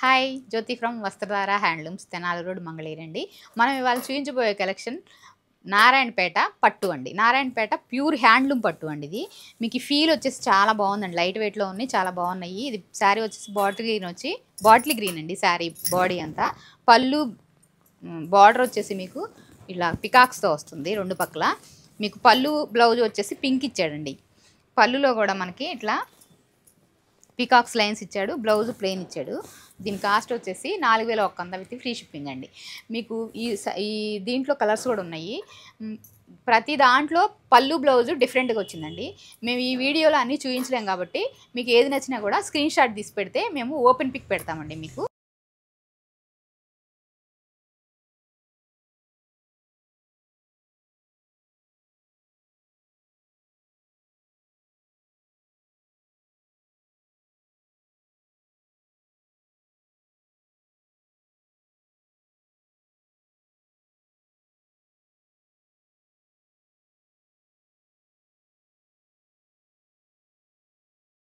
Hi Jyothi from Vastradhara handlooms Tenali road Mangalagiri. మనం ఇవాళ చూపించబోయే కలెక్షన్ నారాయణపేట పట్టు అండి. నారాయణపేట ప్యూర్ హ్యాండ్లూమ్ పట్టు అండి. ఇది మీకు ఫీల్ వచ్చేసి చాలా బాగుందండి. లైట్ వెయిట్లో ఉన్నాయి, చాలా బాగున్నాయి. ఇది శారీ వచ్చేసి బాటిల్ గ్రీన్ అండి. శారీ బాడీ అంతా పళ్ళు బార్డర్ వచ్చేసి మీకు ఇలా పికాక్స్తో వస్తుంది. రెండు పక్కల మీకు పళ్ళు బ్లౌజ్ వచ్చేసి పింక్ ఇచ్చాడండి. పళ్ళులో కూడా మనకి ఇట్లా పికాక్స్ లైన్స్ ఇచ్చాడు, బ్లౌజ్ ప్లెయిన్ ఇచ్చాడు. దీని కాస్ట్ వచ్చేసి 4100 విత్ ఫ్రీ షిప్పింగ్ అండి. మీకు ఈ దీంట్లో కలర్స్ కూడా ఉన్నాయి. ప్రతి దాంట్లో పళ్ళు బ్లౌజు డిఫరెంట్గా వచ్చిందండి. మేము ఈ వీడియోలో అన్నీ చూపించలేం కాబట్టి మీకు ఏది నచ్చినా కూడా స్క్రీన్ షాట్ తీసి పెడితే మేము ఓపెన్ పిక్ పెడతామండి మీకు.